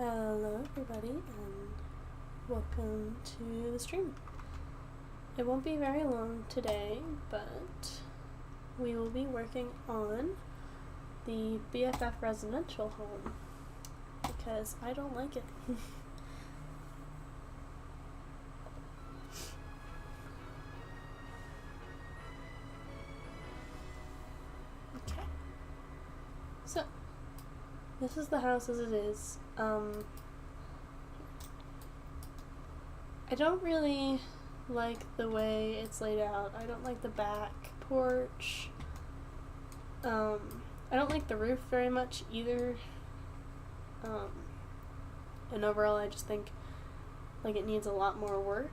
Hello everybody and welcome to the stream. It won't be very long today, but we will be working on the BFF residential home because I don't like it. Okay. So, this is the house as it is. I don't really like the way it's laid out. I don't like the back porch. I don't like the roof very much either. And overall I just think like it needs a lot more work.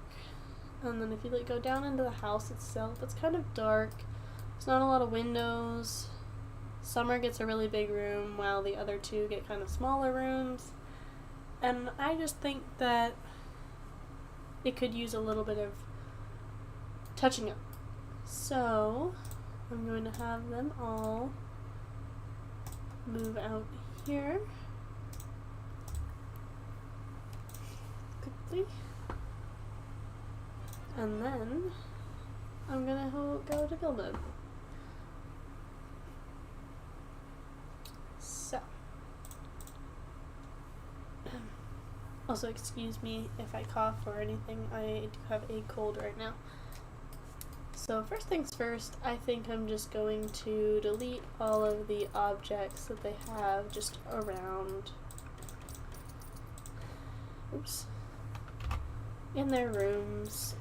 And then if you go down into the house itself, it's kind of dark. There's not a lot of windows. Summer gets a really big room while the other two get kind of smaller rooms. And I just think that it could use a little bit of touching up. So I'm going to have them all move out here quickly. And then I'm going to go to build mode. So, also excuse me if I cough or anything, I do have a cold right now. So first things first, I think I'm just going to delete all of the objects that they have just around, in their rooms.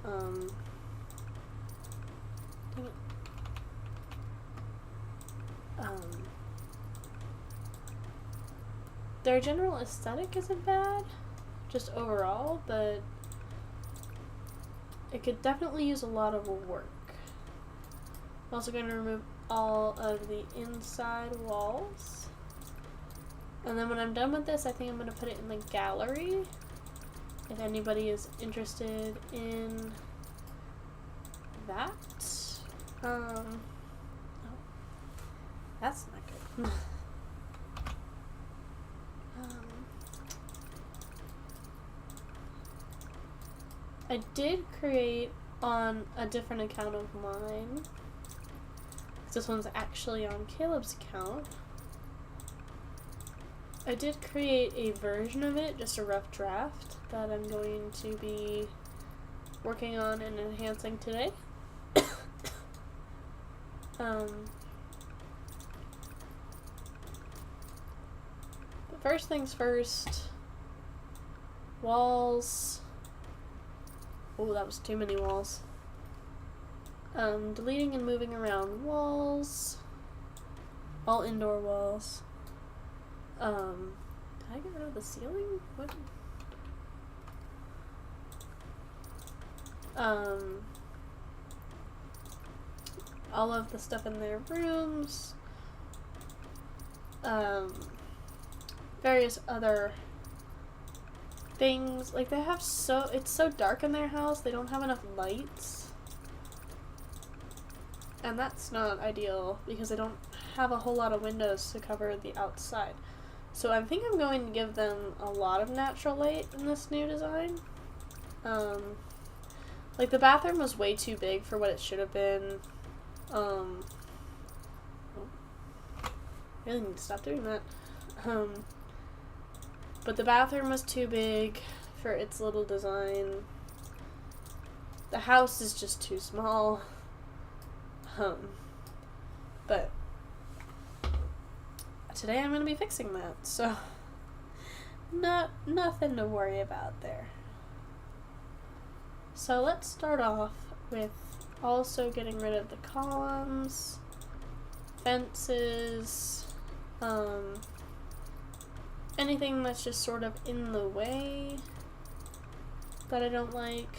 Dang it. Their general aesthetic isn't bad, just overall, but it could definitely use a lot of work. I'm also going to remove all of the inside walls. And then when I'm done with this, I think I'm going to put it in the gallery. If anybody is interested in that. Oh, that's not good. I did create on a different account of mine. This one's actually on Caleb's account. I did create a version of it, just a rough draft, that I'm going to be working on and enhancing today. But first things first, walls. Oh, that was too many walls. Deleting and moving around walls. All indoor walls. Did I get rid of the ceiling? What? All of the stuff in their rooms. Various other things. Like they have it's so dark in their house, they don't have enough lights. And that's not ideal because they don't have a whole lot of windows to cover the outside. So I think I'm going to give them a lot of natural light in this new design. Like the bathroom was way too big for what it should have been. I really need to stop doing that. But the bathroom was too big for its little design. The house is just too small. But today I'm going to be fixing that, so nothing to worry about there. So let's start off with also getting rid of the columns, fences, anything that's just sort of in the way that I don't like.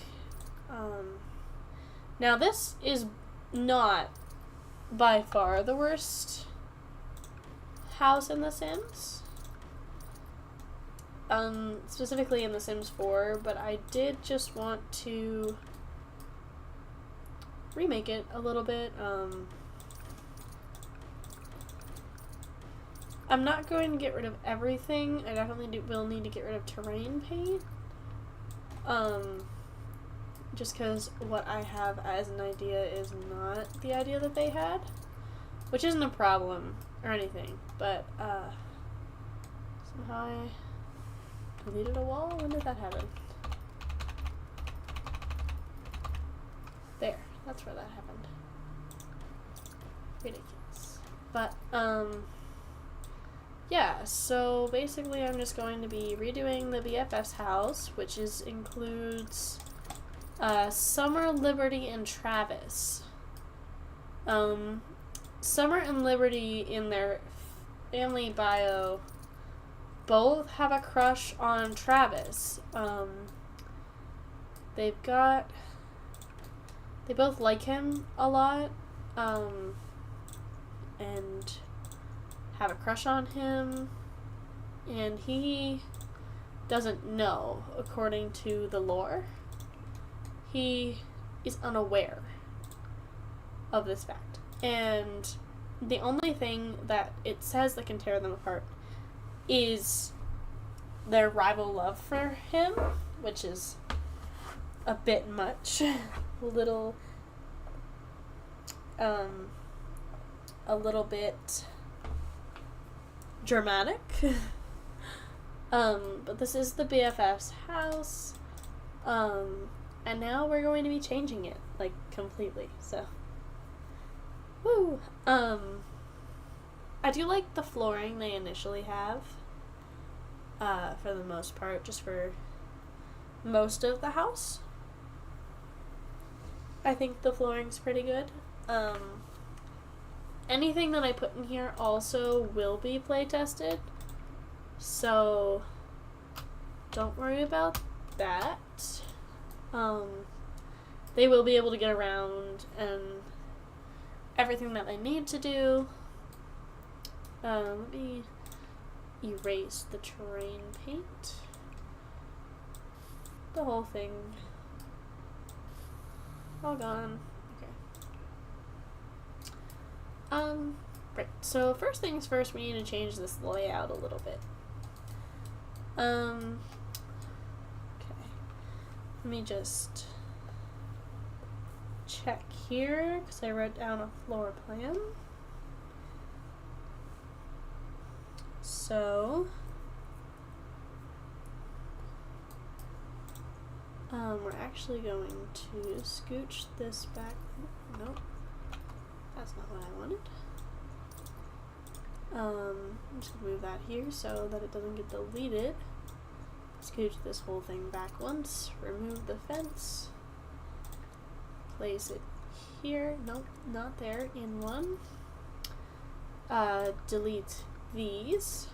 Now this is not by far the worst house in The Sims. Specifically in The Sims 4, but I did just want to remake it a little bit. I'm not going to get rid of everything. I definitely will need to get rid of terrain paint. Just because what I have as an idea is not the idea that they had. Which isn't a problem or anything. But, somehow I deleted a wall? When did that happen? There. That's where that happened. Ridiculous. But, yeah, so basically I'm just going to be redoing the BFF's house, which includes Summer, Liberty, and Travis. Summer and Liberty in their family bio both have a crush on Travis. They both like him a lot, and have a crush on him, and he doesn't know, according to the lore. He is unaware of this fact. And the only thing that it says that can tear them apart is their rival love for him, which is a bit much. a little bit dramatic. But this is the BFF's house. And now we're going to be changing it, like, completely, so. Woo! I do like the flooring they initially have, for the most part, just for most of the house. I think the flooring's pretty good. Anything that I put in here also will be play tested, so don't worry about that. They will be able to get around and everything that they need to do. Let me erase the terrain paint. The whole thing. All gone. Okay. Right. So first things first, we need to change this layout a little bit. Okay. Let me just check here, because I wrote down a floor plan. So, we're actually going to scooch this back. Nope, that's not what I wanted. I'm just gonna move that here so that it doesn't get deleted. Scooch this whole thing back once, remove the fence, place it here, nope, not there, in one, delete these,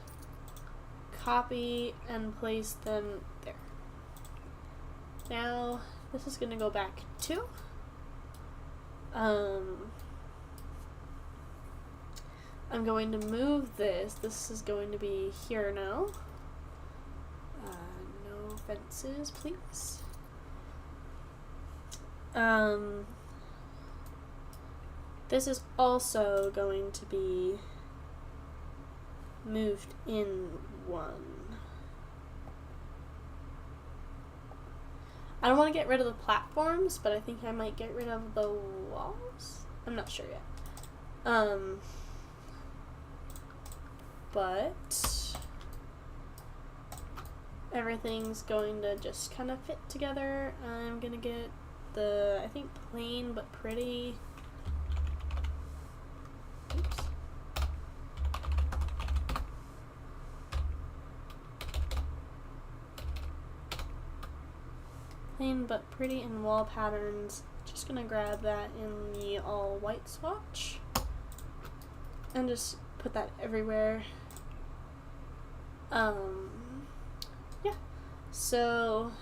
copy and place them there. Now, this is going to go back 2. I'm going to move this. This is going to be here now. No fences, please. This is also going to be moved in 1. I don't want to get rid of the platforms, but I think I might get rid of the walls. I'm not sure yet. But everything's going to just kind of fit together. I'm gonna get the, I think, plain but pretty. Oops. Plain but pretty and wall patterns. Just gonna grab that in the all white swatch and just put that everywhere. Yeah. So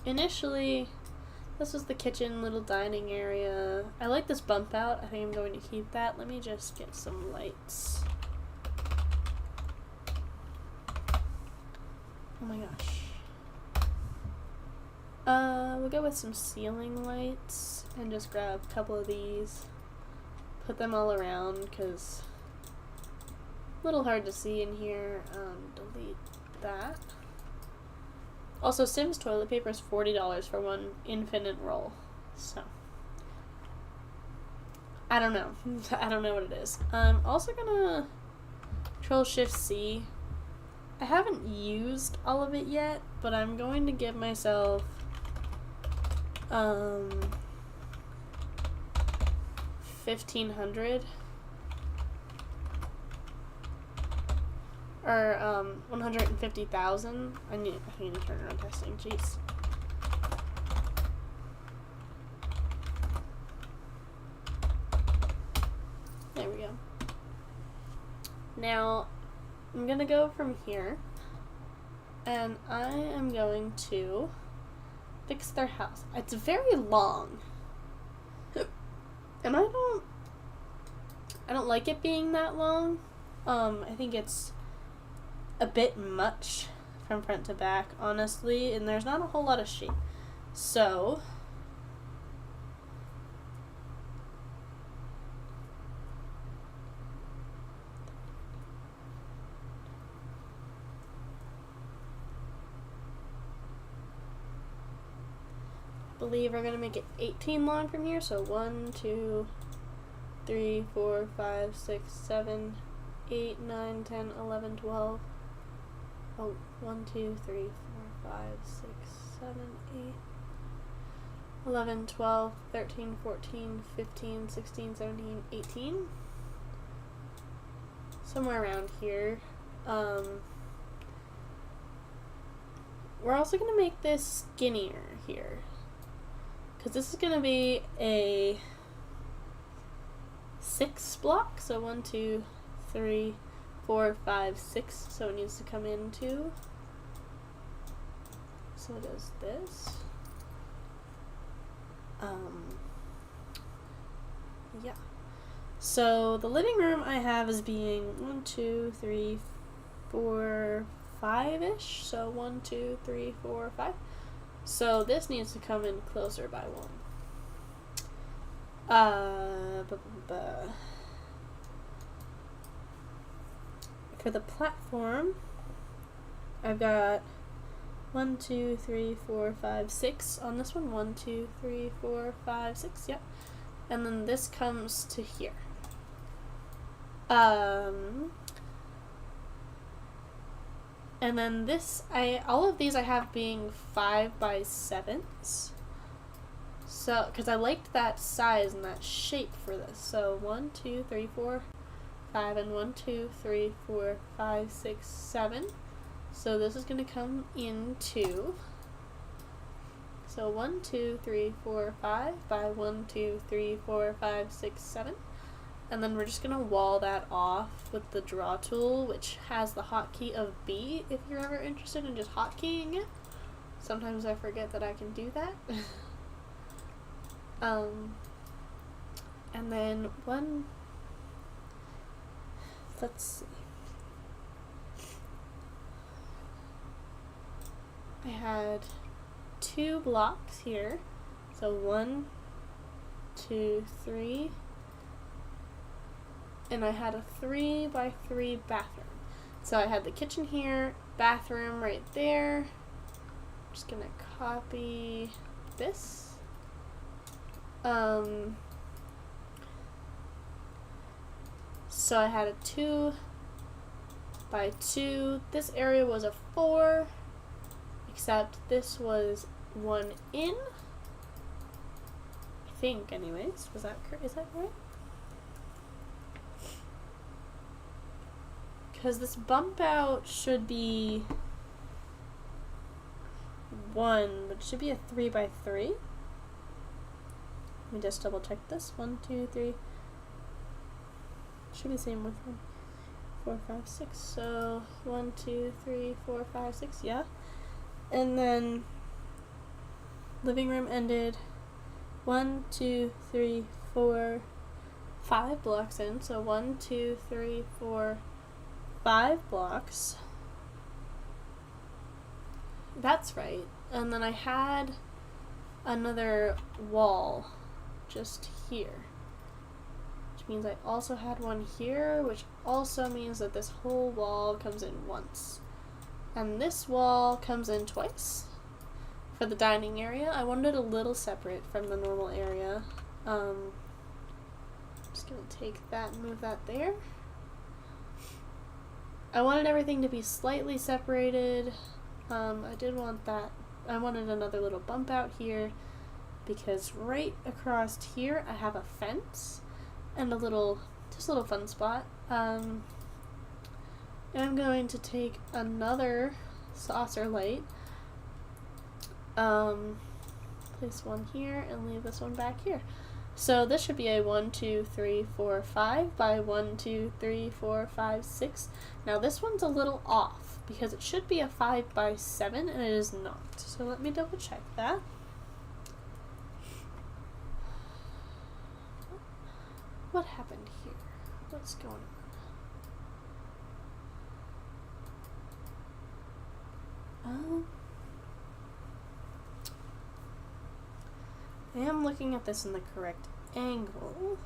initially, this was the kitchen, little dining area. I like this bump out. I think I'm going to keep that. Let me just get some lights. Oh my gosh. We'll go with some ceiling lights and just grab a couple of these. Put them all around because A little hard to see in here. Delete that. Also, Sims toilet paper is $40 for one infinite roll. So, I don't know. I don't know what it is. I'm also gonna Control-Shift-C. I haven't used all of it yet, but I'm going to give myself 1,500 or 150,000. I need to turn around testing. Jeez. There we go. Now I'm gonna go from here, and I am going to fix their house. It's very long, and I don't like it being that long. I think it's a bit much from front to back, honestly, and there's not a whole lot of shape. So I believe we're gonna make it 18 long from here. So 1, 2, 3, 4, 5, 6, 7, 8, 9, 10, 11, 12. Oh, 1, 2, 3, 4, 5, 6, 7, 8, 11, 12, 13, 14, 15, 16, 17, 18. Somewhere around here. We're also going to make this skinnier here, because this is going to be a 6 block. So 1, 2, 3, 4, 5, 6. So it needs to come into. So it does this. Yeah. So the living room I have is being 1, 2, 3, 4, 5-ish. So 1, 2, 3, 4, 5. So this needs to come in closer by 1. For the platform, I've got 1, 2, 3, 4, 5, 6 on this one. 1, 2, 3, 4, 5, 6. Yep. And then this comes to here. And then this, all of these I have being 5x7s. So, because I liked that size and that shape for this. So 1, 2, 3, 4, 5, and 1, 2, 3, 4, 5, 6, 7. So this is going to come into. So 1, 2, 3, 4, 5 by 1, 2, 3, 4, 5, 6, 7. And then we're just going to wall that off with the draw tool, which has the hotkey of B if you're ever interested in just hotkeying it. Sometimes I forget that I can do that. And then let's see. I had 2 blocks here. So 1, 2, 3. And I had a 3x3 bathroom. So I had the kitchen here, bathroom right there. I'm just gonna copy this. So I had a 2x2. This area was a 4, except this was 1 in. I think, anyways. Is that right? Because this bump out should be 1, but it should be a 3x3. Let me just double check this. 1, 2, 3. Should be the same with 1, 4, 5, 6. So 1, 2, 3, 4, 5, 6. Yeah. And then living room ended 1, 2, 3, 4, 5 blocks in. So 1, 2, 3, 4, 5 blocks. That's right. And then I had another wall just here, which means I also had one here, which also means that this whole wall comes in once. And this wall comes in twice. For the dining area, I wanted it a little separate from the normal area. Just gonna take that and move that there. I wanted everything to be slightly separated. I did want that. I wanted another little bump out here because right across here I have a fence and just a little fun spot. And I'm going to take another saucer light, place one here and leave this one back here. So this should be a 1, 2, 3, 4, 5 by 1, 2, 3, 4, 5, 6. Now this one's a little off because it should be a 5 by 7 and it is not. So let me double check that. What happened here? What's going on? I am looking at this in the correct angle.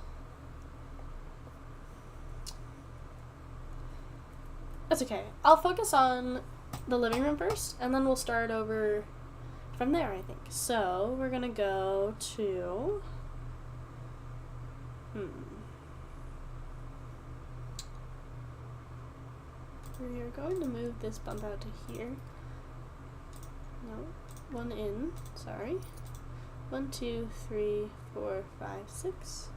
That's okay. I'll focus on the living room first, and then we'll start over from there, I think. So, we're gonna go to... We're going to move this bump out to here. No, one in, sorry. 1, 2, 3, 4, 5, 6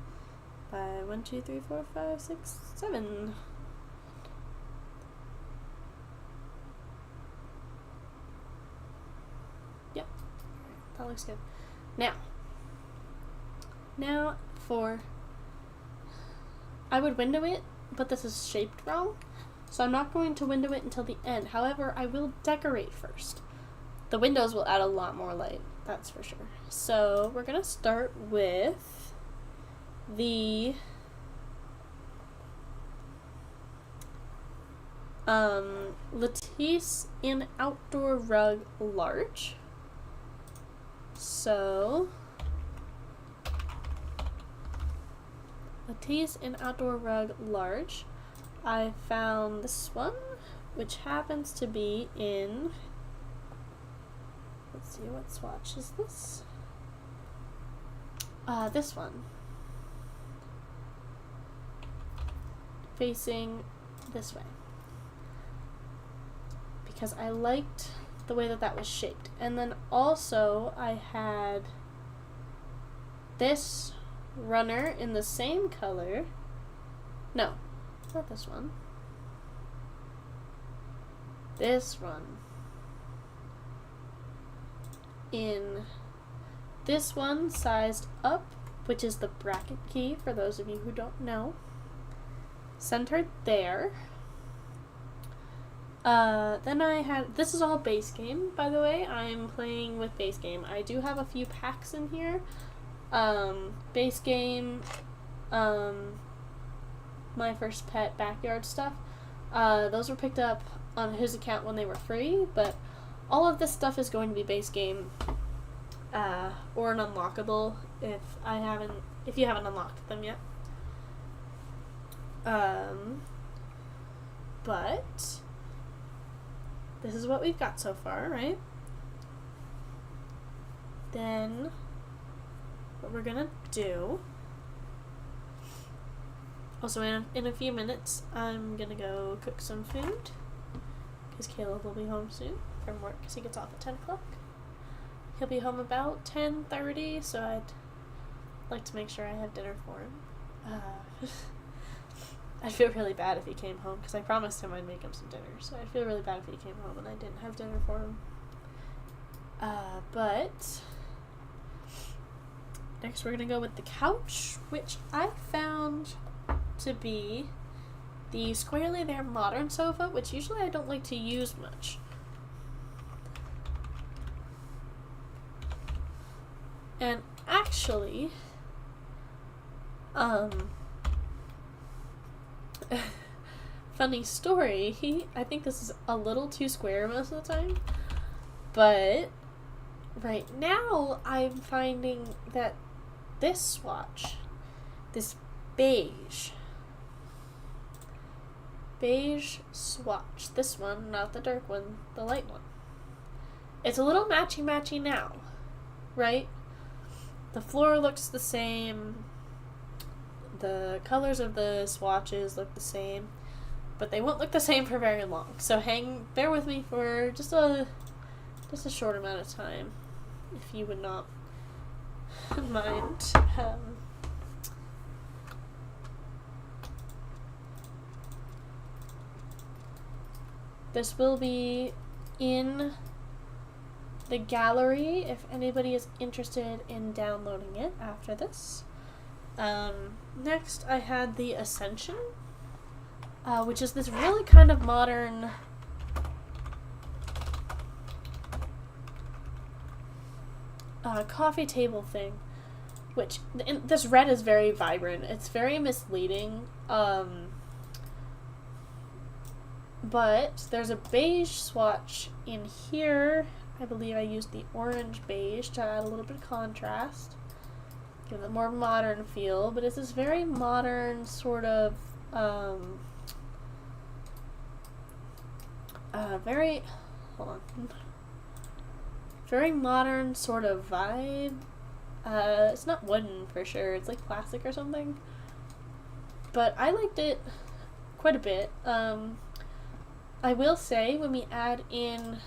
by 1, 2, 3, 4, 5, 6, 7. Yep, that looks good. Now for, I would window it, but this is shaped wrong, so I'm not going to window it until the end. However, I will decorate first. The windows will add a lot more light, that's for sure. So we're gonna start with the Lattice in Outdoor Rug Large. So Lattice in Outdoor Rug Large. I found this one, which happens to be in, let's see, what swatch is this? This one. Facing this way. Because I liked the way that was shaped. And then also I had this runner in the same color. No, not this one. This one. In this one sized up, which is the bracket key for those of you who don't know. Centered there. Then I had, this is all base game, by the way. I'm playing with base game. I do have a few packs in here. Base game, My First Pet backyard stuff. Those were picked up on his account when they were free, but all of this stuff is going to be base game, or an unlockable if you haven't unlocked them yet. But this is what we've got so far, right? Then what we're gonna do, also in a few minutes I'm gonna go cook some food because Caleb will be home soon from work because he gets off at 10 o'clock. He'll be home about 10:30, so I'd like to make sure I have dinner for him. I'd feel really bad if he came home because I promised him I'd make him some dinner, so I'd feel really bad if he came home and I didn't have dinner for him. But next we're gonna go with the couch, which I found to be the Squarely There modern sofa, which usually I don't like to use much. And actually, funny story, I think this is a little too square most of the time, but right now I'm finding that this swatch, this beige. Beige swatch. This one, not the dark one, the light one. It's a little matchy-matchy now, right? The floor looks the same. The colors of the swatches look the same. But they won't look the same for very long. So bear with me for just a short amount of time, if you would not mind. This will be in the gallery if anybody is interested in downloading it after this. Next, I had the Ascension, which is this really kind of modern coffee table thing, which this red is very vibrant. It's very misleading, but there's a beige swatch in here. I believe I used the orange beige to add a little bit of contrast, give it a more modern feel, but it's this very modern sort of very modern sort of vibe. It's not wooden for sure, it's like plastic or something, but I liked it quite a bit. I will say, when we add in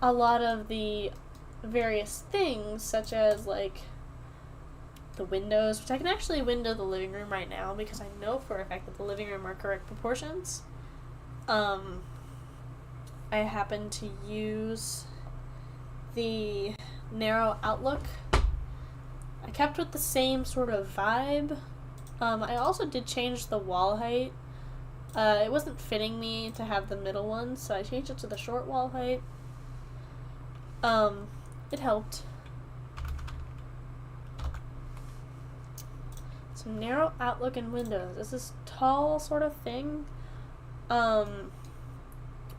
a lot of the various things, such as like the windows, which I can actually window the living room right now because I know for a fact that the living room are correct proportions. I happen to use the narrow outlook. I kept with the same sort of vibe. I also did change the wall height. It wasn't fitting me to have the middle one, so I changed it to the short wall height. It helped. So narrow outlook and windows. It's this tall sort of thing. And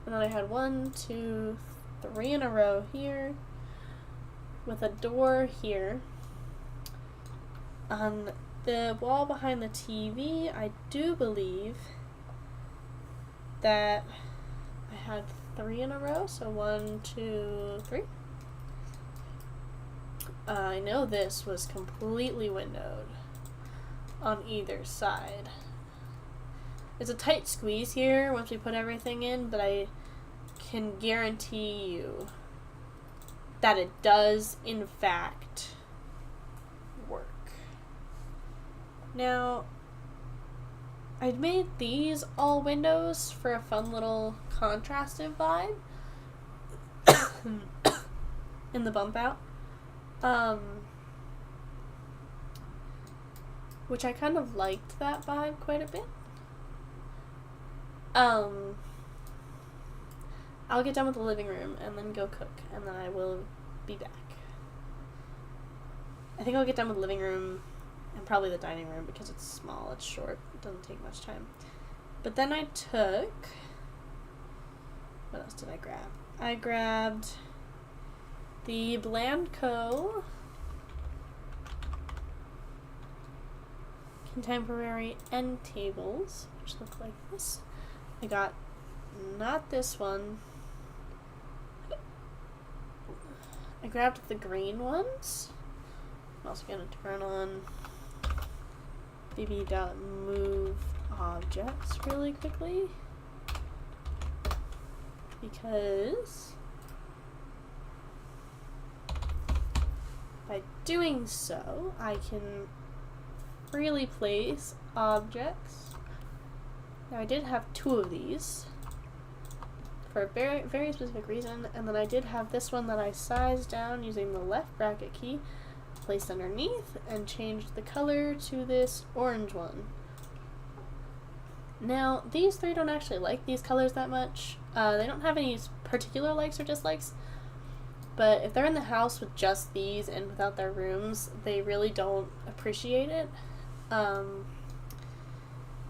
then I had 1, 2, 3 in a row here, with a door here. On the wall behind the TV, I do believe that I had 3 in a row, so 1, 2, 3. I know this was completely windowed on either side. It's a tight squeeze here once we put everything in, but I can guarantee you that it does, in fact, work. Now, I'd made these all windows for a fun little contrastive vibe in the bump out, which I kind of liked that vibe quite a bit. I'll get done with the living room and then go cook, and then I will be back. I think I'll get done with the living room and probably the dining room because it's small, it's short, it doesn't take much time. But then I took, what else did I grab? I grabbed the Blandco Contemporary End Tables, which look like this. I got not this one. I grabbed the green ones. I'm also going to turn on bb.move objects really quickly, because by doing so I can freely place objects. Now I did have 2 of these for a very, very specific reason, and then I did have this one that I sized down using the left bracket key, placed underneath, and changed the color to this orange one. Now, these 3 don't actually like these colors that much. They don't have any particular likes or dislikes, but if they're in the house with just these and without their rooms, they really don't appreciate it.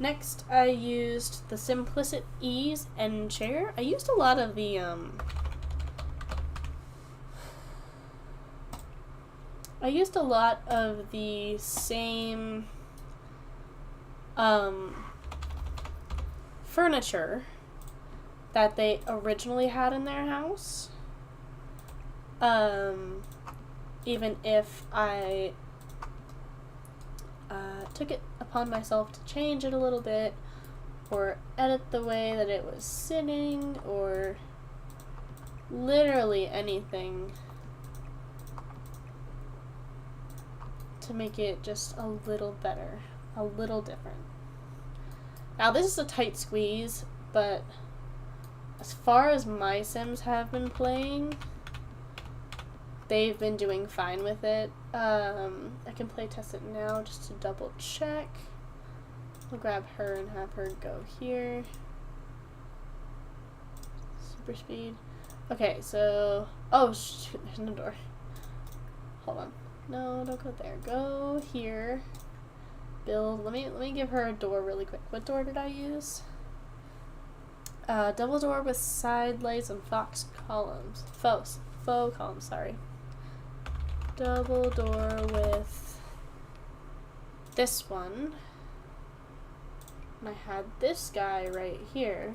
Next, I used the Simplicit Ease End Chair. I used a lot of the, same furniture that they originally had in their house. Even if I took it upon myself to change it a little bit, or edit the way that it was sitting, or literally anything to make it just a little better, a little different. Now this is a tight squeeze, but as far as my Sims have been playing, they've been doing fine with it. I can play test it now just to double check. I'll grab her and have her go here. Super speed. Okay, so, oh shoot, there's no door. Hold on. No, don't go there. Go here. Build. Let me give her a door really quick. What door did I use? Double door with side lights and faux columns, sorry. Double door with this one. And I had this guy right here.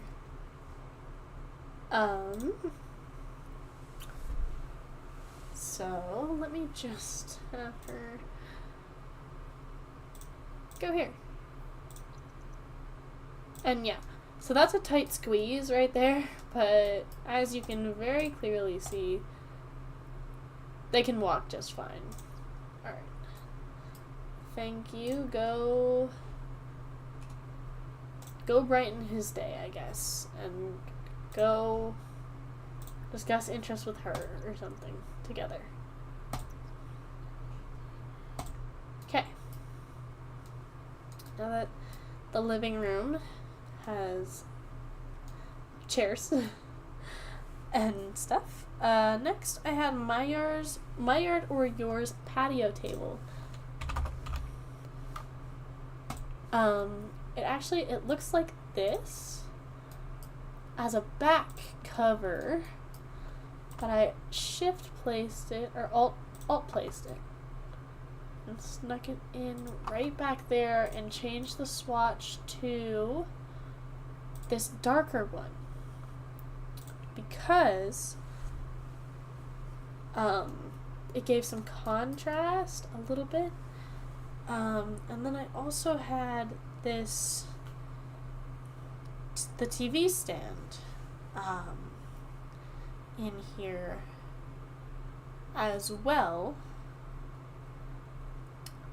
So let me just have her go here. And yeah, so that's a tight squeeze right there, but as you can very clearly see, they can walk just fine. Alright. Thank you. Go brighten his day, I guess. And go discuss interests with her or something together. Okay. Now that the living room has chairs and stuff, next I had my yard or yours patio table. It looks like this as a back cover, but I shift placed it, or alt placed it, and snuck it in right back there and changed the swatch to this darker one because it gave some contrast a little bit. And then I also had the TV stand in here as well,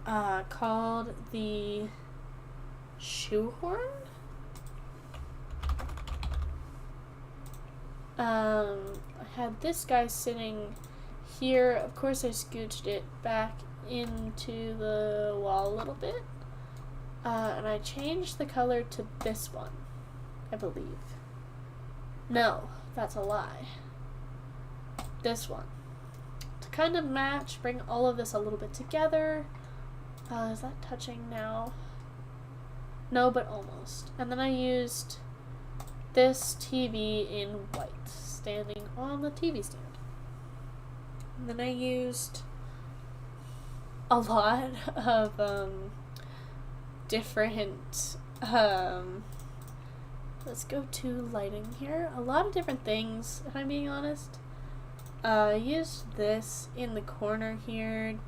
called the Shoehorn. I had this guy sitting here. Of course I scooched it back into the wall a little bit, and I changed the color to this one, I believe. No, that's a lie. This one. To kind of match, bring all of this a little bit together. Is that touching now? No, but almost. And then I used this TV in white, standing on the TV stand. And then I used a lot of different, let's go to lighting here. A lot of different things, if I'm being honest. I used this in the corner here.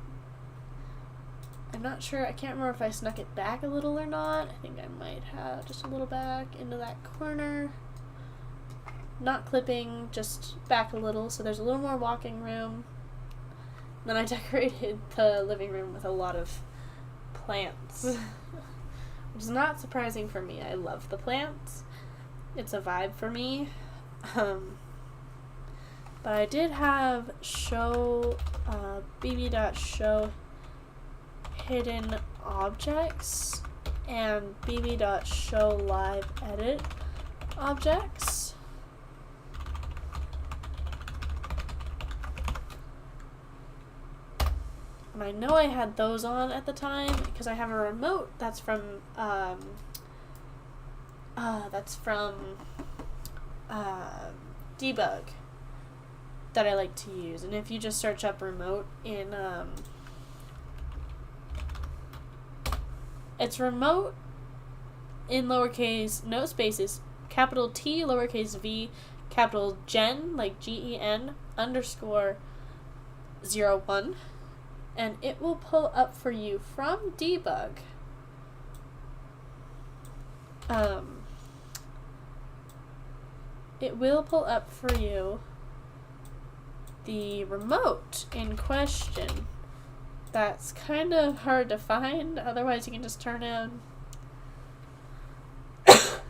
I'm not sure, I can't remember if I snuck it back a little or not. I think I might have just a little back into that corner. Not clipping, just back a little, so there's a little more walking room. Then I decorated the living room with a lot of plants, which is not surprising for me. I love the plants. It's a vibe for me. But I did have show, bb.show hidden objects and bb.show live edit objects. And I know I had those on at the time because I have a remote that's from Debug that I like to use. And if you just search up remote in it's remote in lowercase, no spaces, capital T, lowercase v, capital Gen, like GEN, underscore 01, and it will pull up for you from debug. It will pull up for you the remote in question. That's kind of hard to find, otherwise you can just turn on.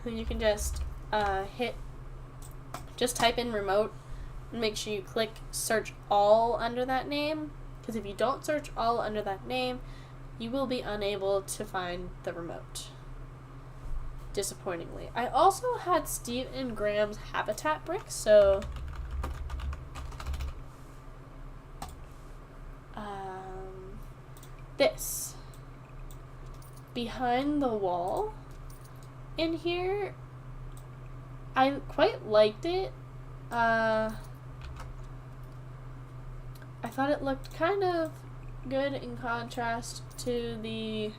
You can just just type in remote and make sure you click search all under that name, because if you don't search all under that name, you will be unable to find the remote. Disappointingly. I also had Steve and Graham's habitat bricks, so this behind the wall in here, I quite liked it. I thought it looked kind of good in contrast to the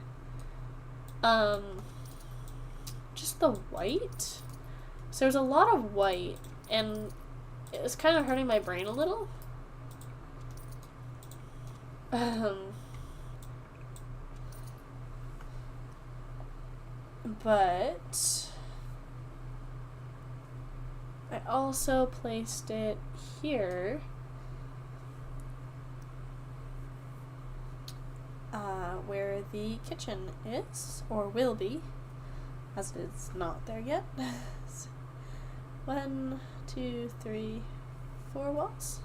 just the white. So there's a lot of white, and it was kind of hurting my brain a little. But I also placed it here where the kitchen is, or will be, as it's not there yet. 1, 2, 3, 4 walls.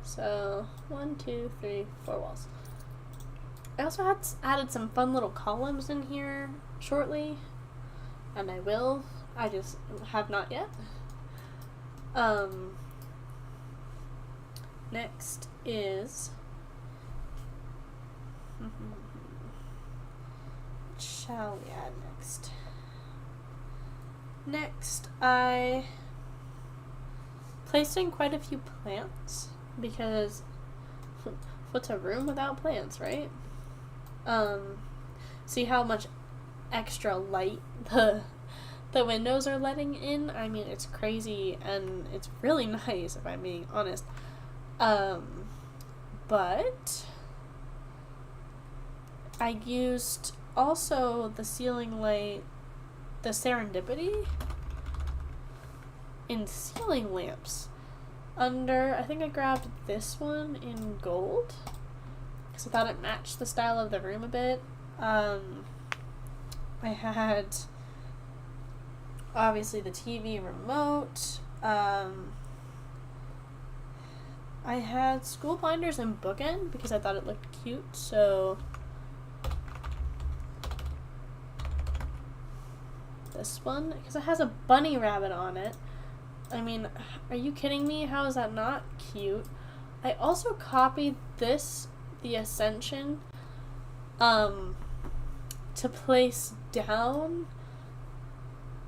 So 1, 2, 3, 4 walls. I also added some fun little columns in here shortly, and I will. I just have not yet. Next is what shall we add next? Next, I placed in quite a few plants, because what's a room without plants, right? See how much extra light the windows are letting in? I mean, it's crazy, and it's really nice, if I'm being honest. But I used also the ceiling light, the serendipity, in ceiling lamps. I think I grabbed this one in gold, because I thought it matched the style of the room a bit. I had obviously the TV remote. I had school binders and bookend because I thought it looked cute, so this one, because it has a bunny rabbit on it. I mean, are you kidding me? How is that not cute? I also copied this, the Ascension, to place down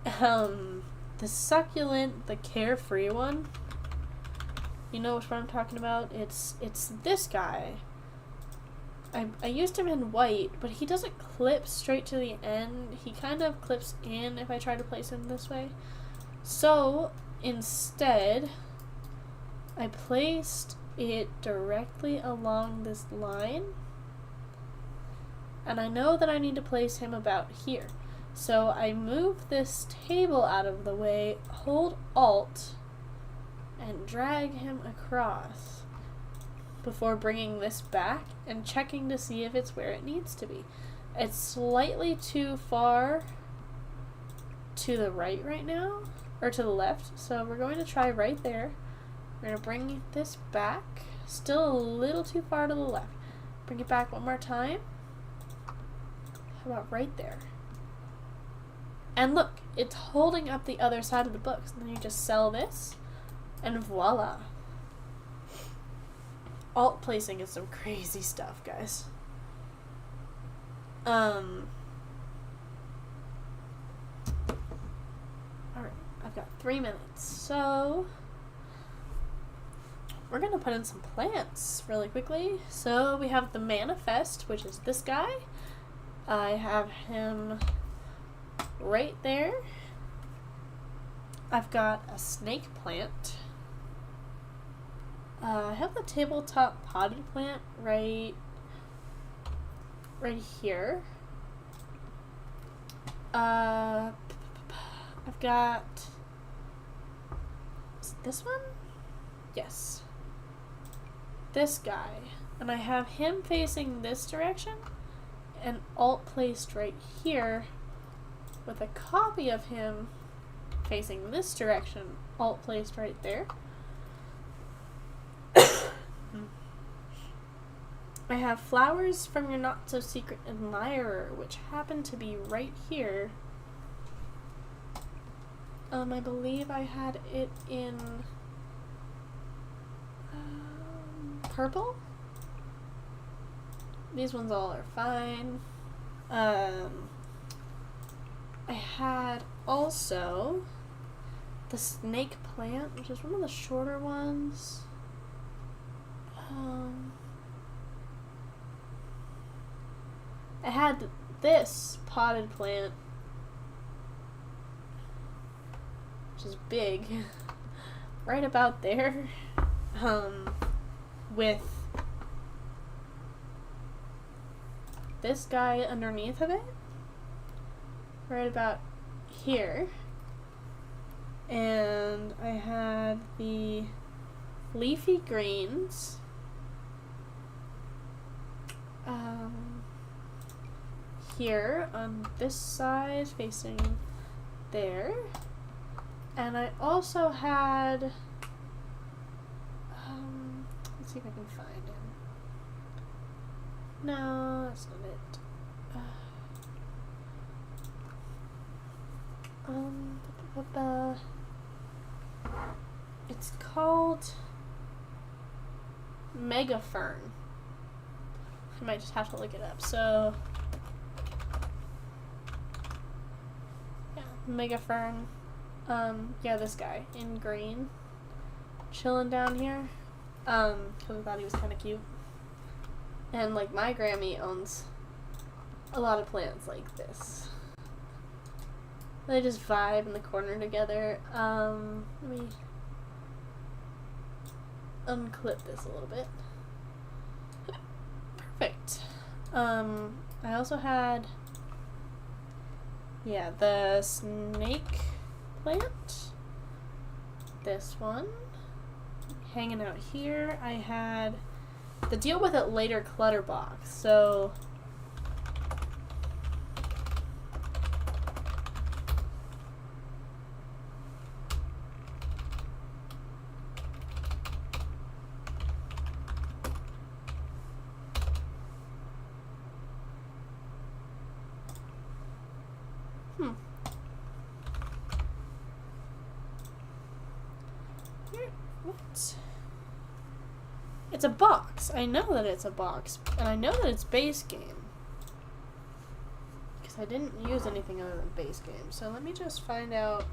the succulent, the carefree one. You know which one I'm talking about? It's this guy. I used him in white, but he doesn't clip straight to the end. He kind of clips in if I try to place him this way. So instead, I placed it directly along this line, and I know that I need to place him about here. So I move this table out of the way, hold Alt, and drag him across before bringing this back and checking to see if it's where it needs to be. It's slightly too far to the right now, or to the left, so we're going to try right there. We're going to bring this back, still a little too far to the left. Bring it back one more time. How about right there? And look, it's holding up the other side of the books. And then you just sell this, and voila. Alt placing is some crazy stuff, guys. Alright, I've got 3 minutes, so we're gonna put in some plants really quickly. So we have the Manifest, which is this guy. I have him right there, I've got a snake plant. I have the tabletop potted plant right here. I've got, is it this one? Yes. This guy. And I have him facing this direction and alt placed right here with a copy of him facing this direction, alt placed right there. I have flowers from your not so secret admirer, which happen to be right here. I believe I had it in purple. These ones all are fine. I had also the snake plant, which is one of the shorter ones. I had this potted plant, which is big, right about there, with this guy underneath of it, right about here. And I had the leafy greens, here on this side facing there. And I also had, let's see if I can find him. No, that's not it. It's called Mega Fern. I might just have to look it up. So, yeah, Mega Fern. Yeah, this guy in green, chilling down here, because I thought he was kind of cute. And, like, my Grammy owns a lot of plants like this. They just vibe in the corner together. Let me unclip this a little bit. Perfect. I also had, yeah, the snake plant. This one. Hanging out here. I had the deal with it later clutter box. So, what? It's a box. I know that it's a box, and I know that it's base game, because I didn't use anything other than base game. So let me just find out.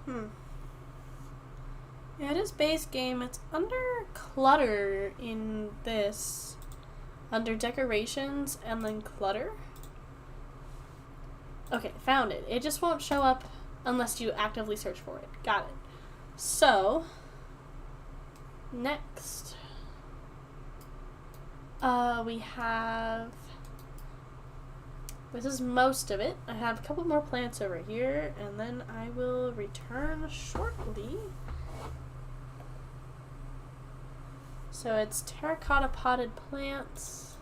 Yeah, it is base game. It's under clutter in this, under decorations and then clutter. Okay, found it. It just won't show up unless you actively search for it. Got it. So, next, we have, this is most of it. I have a couple more plants over here, and then I will return shortly. So it's terracotta potted plants.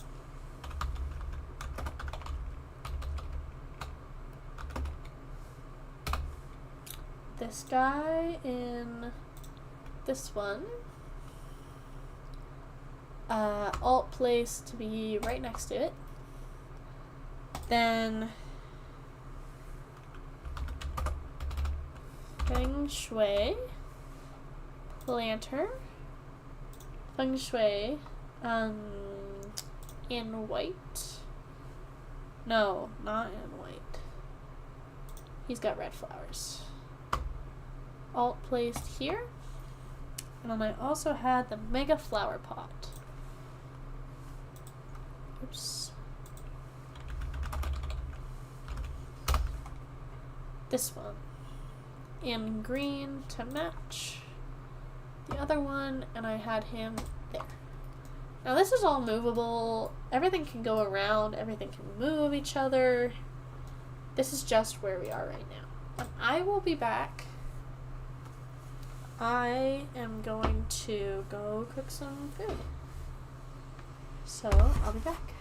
This guy in this one. Alt place to be right next to it. Then Feng Shui planter. Feng Shui in white. No, not in white. He's got red flowers. Alt placed here. And then I also had the mega flower pot. Oops. this one in green to match the other one, and I had him there. Now this is all movable. Everything can go around. Everything can move each other. This is just where we are right now. And I will be back. I am going to go cook some food. So I'll be back.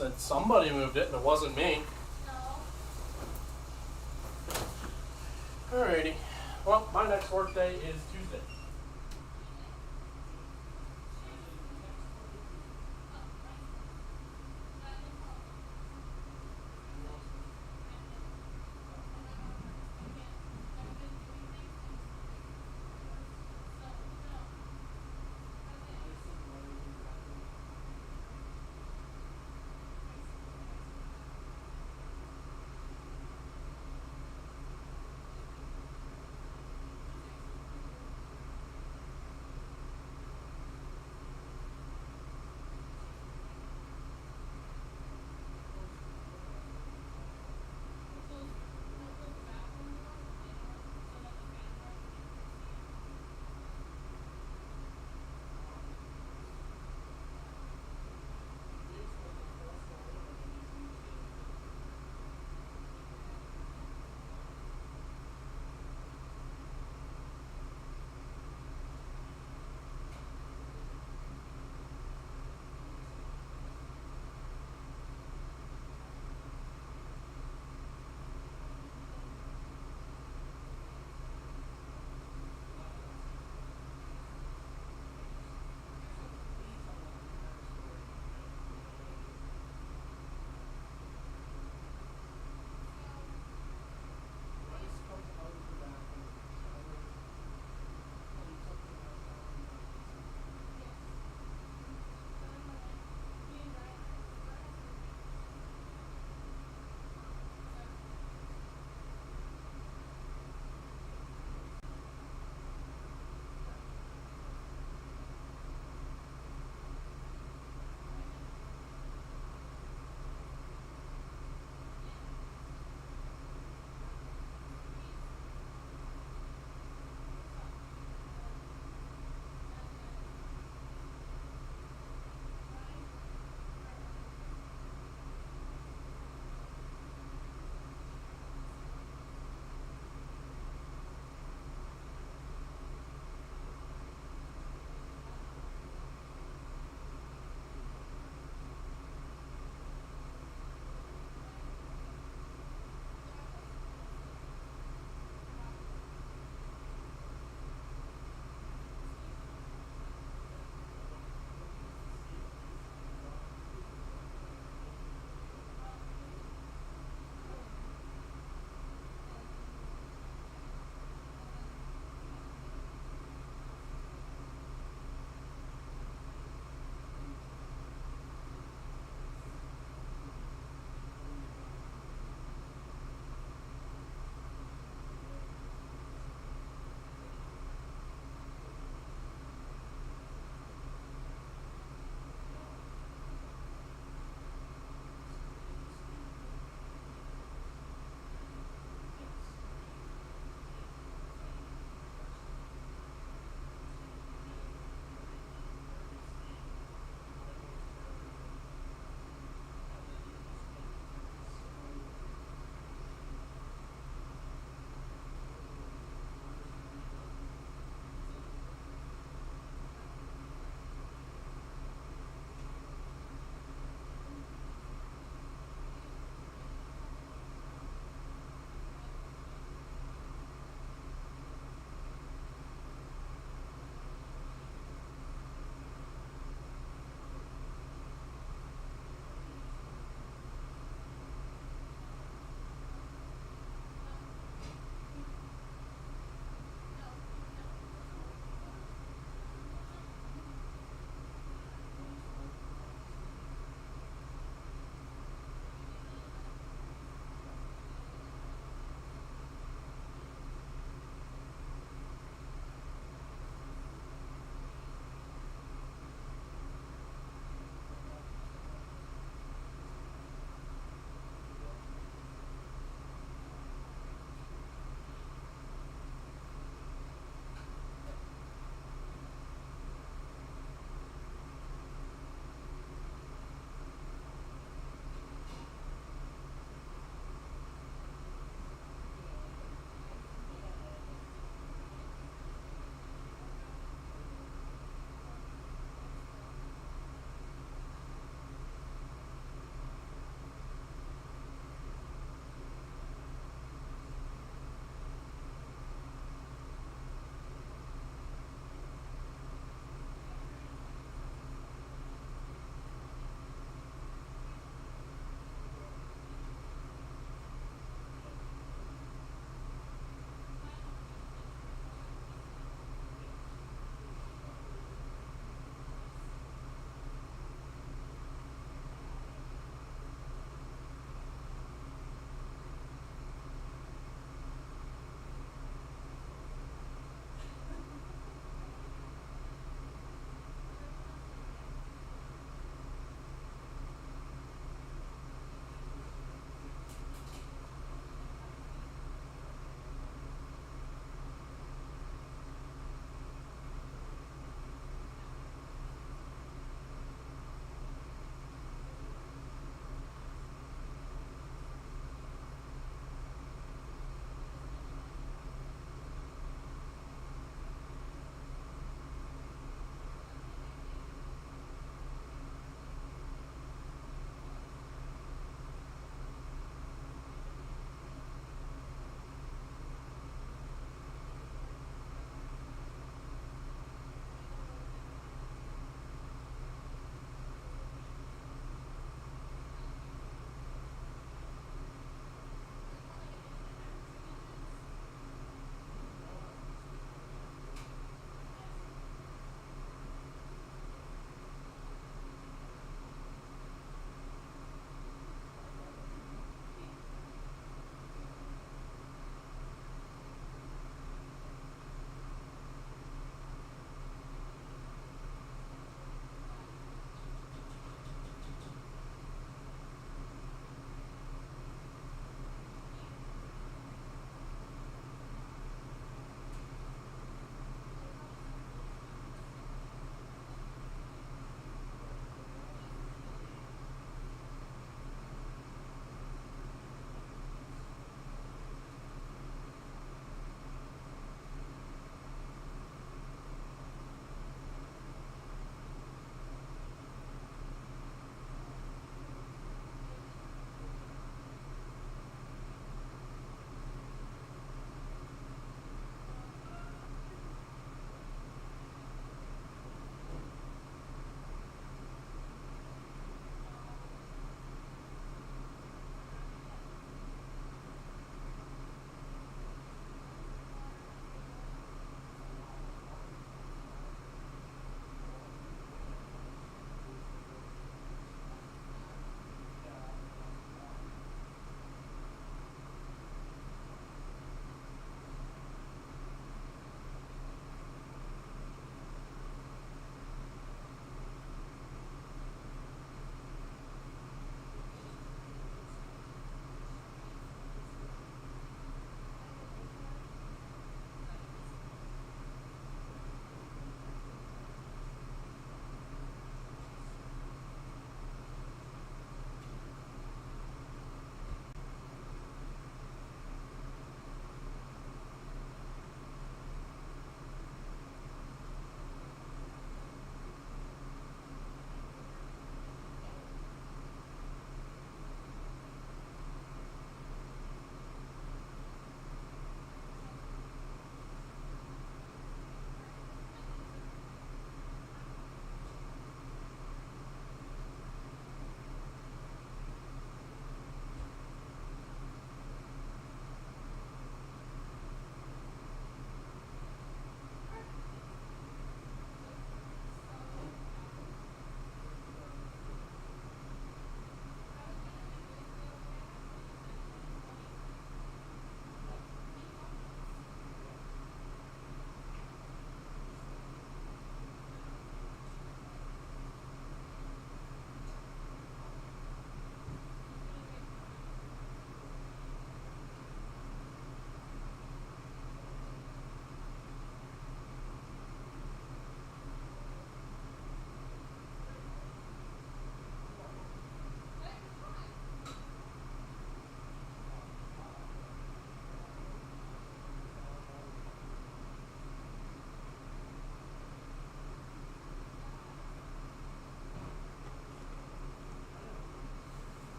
said somebody moved it and it wasn't me. Alrighty. Well, my next work day is Tuesday.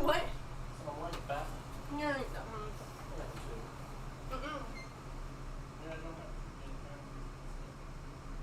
What? So I'm like Batman. You don't need that one. I like it too. Mm-mm. Yeah, I don't have to be in here. I like Batman.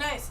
Nice.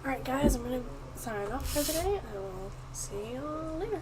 Alright guys, I'm gonna sign off for the day. I will see y'all later.